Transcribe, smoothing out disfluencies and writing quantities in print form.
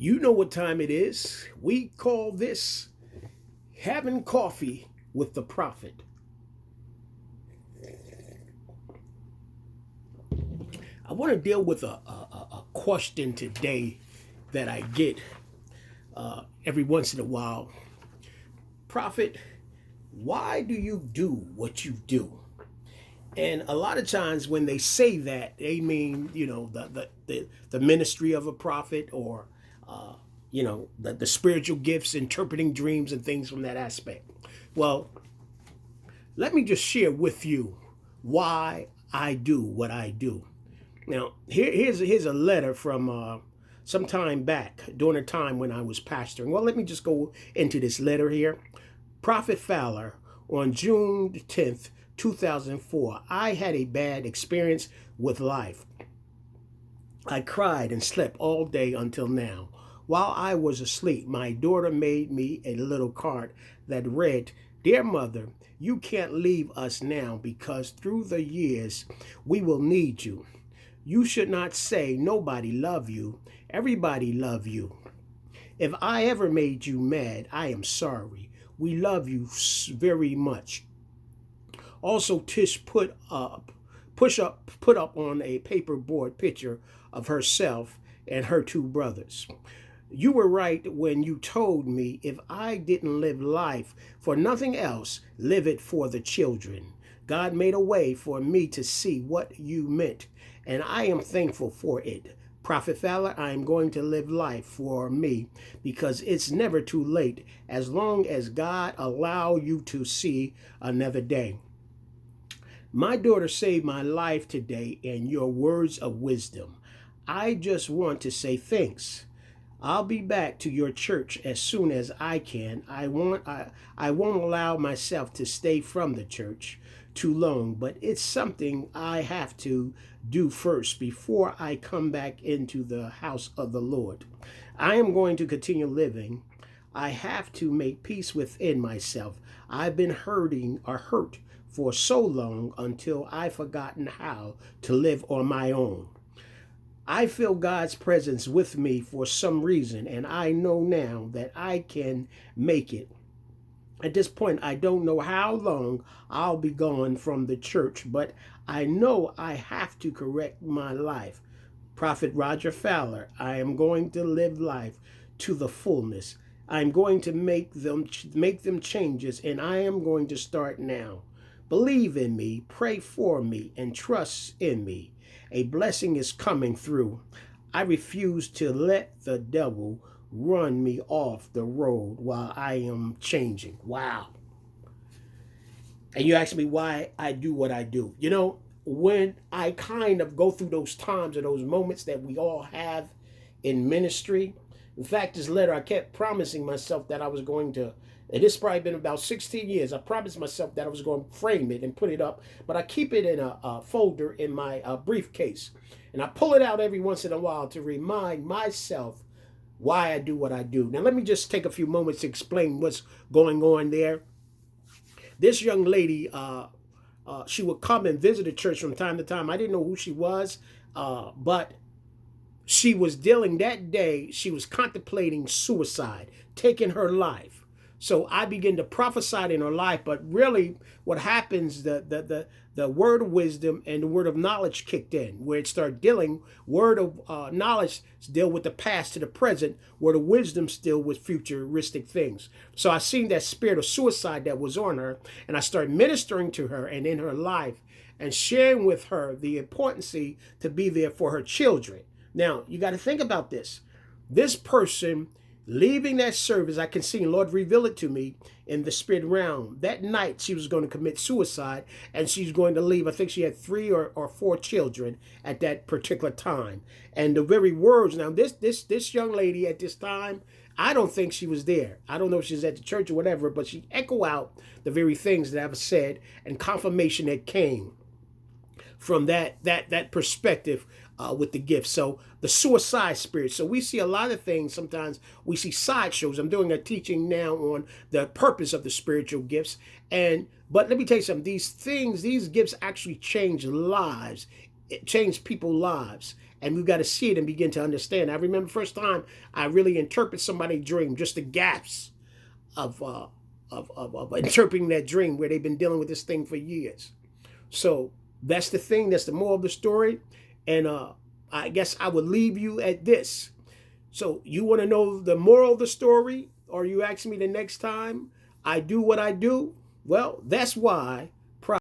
You know what time it is. We call this having coffee with the prophet. I want to deal with a question today that I get every once in a while. Prophet, why do you do what you do? And a lot of times when they say that, they mean, the ministry of a prophet or, the spiritual gifts, interpreting dreams and things from that aspect. Well, let me just share with you why I do what I do. Now, here's a letter from some time back during a time when I was pastoring. Well, let me just go into this letter here. Prophet Fowler, on June 10th, 2004, I had a bad experience with life. I cried and slept all day until now. While I was asleep, my daughter made me a little card that read, "Dear Mother, you can't leave us now because through the years we will need you. You should not say nobody love you. Everybody love you. If I ever made you mad, I am sorry. We love you very much." Also, Tish put up on a paperboard picture of herself and her two brothers. You were right when you told me if I didn't live life for nothing else, live it for the children. God made a way for me to see what you meant, and I am thankful for it. Prophet Fowler, I am going to live life for me because it's never too late as long as God allow you to see another day. My daughter saved my life today in your words of wisdom. I just want to say thanks. I'll be back to your church as soon as I can. I won't allow myself to stay from the church too long, but it's something I have to do first before I come back into the house of the Lord. I am going to continue living. I have to make peace within myself. I've been hurt for so long until I've forgotten how to live on my own. I feel God's presence with me for some reason, and I know now that I can make it. At this point, I don't know how long I'll be gone from the church, but I know I have to correct my life. Prophet Roger Fowler, I am going to live life to the fullness. I'm going to make them changes, and I am going to start now. Believe in me, pray for me, and trust in me. A blessing is coming through. I refuse to let the devil run me off the road while I am changing. Wow. And you ask me why I do what I do. When I kind of go through those times or those moments that we all have in ministry. In fact, this letter, I kept promising myself that I was going to, and it's probably been about 16 years, I promised myself that I was going to frame it and put it up, but I keep it in a folder in my briefcase. And I pull it out every once in a while to remind myself why I do what I do. Now, let me just take a few moments to explain what's going on there. This young lady, she would come and visit the church from time to time. I didn't know who she was, but she was dealing that day, she was contemplating suicide, taking her life. So I began to prophesy in her life, but really what happens, the word of wisdom and the word of knowledge kicked in, where it started dealing, word of knowledge deal with the past to the present, where the wisdom still with futuristic things. So I seen that spirit of suicide that was on her, and I started ministering to her and in her life and sharing with her the importance to be there for her children. Now, you got to think about this. This person leaving that service, I can see, and Lord revealed it to me in the spirit realm. That night, she was going to commit suicide, and she's going to leave. I think she had 3 or 4 children at that particular time. And the very words, now this young lady at this time, I don't think she was there. I don't know if she's at the church or whatever, but she echoed out the very things that I've said and confirmation that came from that perspective with the gift. So the suicide spirit. So we see a lot of things. Sometimes we see sideshows. I'm doing a teaching now on the purpose of the spiritual gifts. But let me tell you something. These gifts actually change lives. It changed people's lives. And we've got to see it and begin to understand. I remember the first time I really interpret somebody's dream, just the gaps of interpreting that dream where they've been dealing with this thing for years. So that's the thing. That's the moral of the story. And I guess I would leave you at this. So you want to know the moral of the story, or you ask me the next time I do what I do? Well, that's why